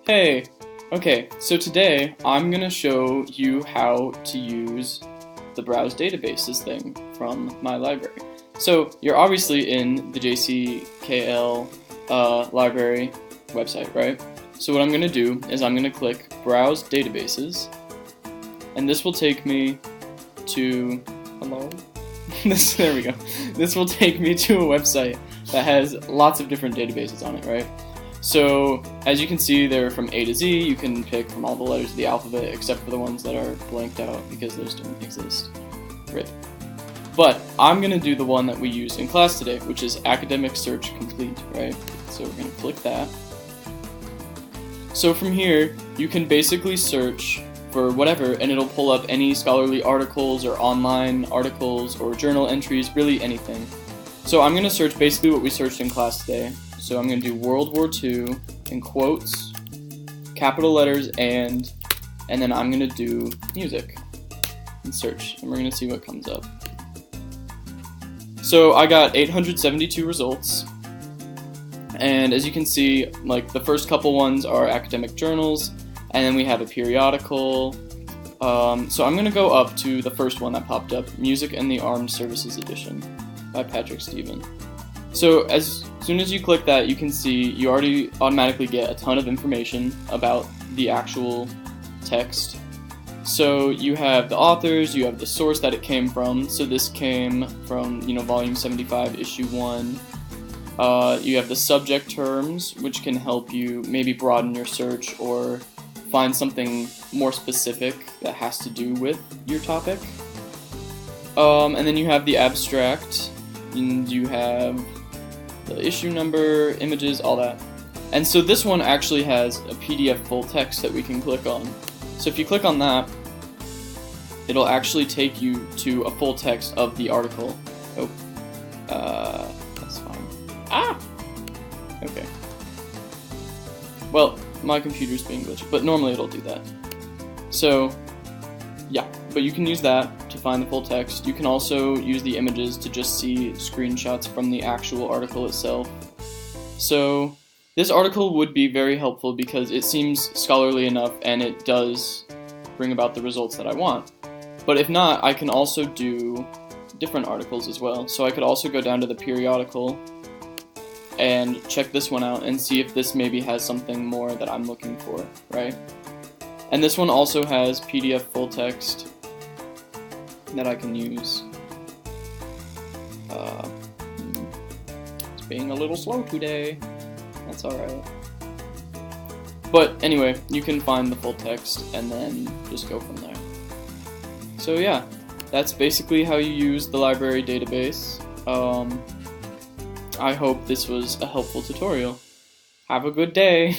Hey! Okay, so today I'm going to show you how to use the browse databases thing from my library. So you're obviously in the JCKL library website, right? So what I'm going to do is I'm going to click browse databases, and this will take me to, hello? There we go. This will take me to a website that has lots of different databases on it, right? So, as you can see, they're from A to Z. You can pick from all the letters of the alphabet, except for the ones that are blanked out, because those don't exist. RIP. But, I'm going to do the one that we use in class today, which is Academic Search Complete, right? So we're going to click that. So from here, you can basically search for whatever, and it'll pull up any scholarly articles, or online articles, or journal entries, really anything. So I'm going to search basically what we searched in class today. So I'm going to do World War II in quotes, capital letters, and then I'm going to do music and search, and we're going to see what comes up. So I got 872 results, and as you can see, like the first couple ones are academic journals, and then we have a periodical. So I'm going to go up to the first one that popped up, Music and the Armed Services Edition by Patrick Stephen. So as soon as you click that, you can see you already automatically get a ton of information about the actual text. So you have the authors, you have the source that it came from. So this came from, volume 75, issue 1. You have the subject terms, which can help you maybe broaden your search or find something more specific that has to do with your topic. And then you have the abstract, and you have the issue number, images, all that. And so this one actually has a PDF full text that we can click on. So if you click on that, it'll actually take you to a full text of the article. Oh, that's fine. Ah! Okay. Well, my computer's being glitchy, but normally it'll do that. So, yeah, but you can use that to find the full text. You can also use the images to just see screenshots from the actual article itself. So this article would be very helpful because it seems scholarly enough and it does bring about the results that I want. But if not, I can also do different articles as well. So I could also go down to the periodical and check this one out and see if this maybe has something more that I'm looking for, right? And this one also has PDF full text that I can use. It's being a little slow today. That's alright. But anyway, you can find the full text and then just go from there. So yeah, that's basically how you use the library database. I hope this was a helpful tutorial. Have a good day!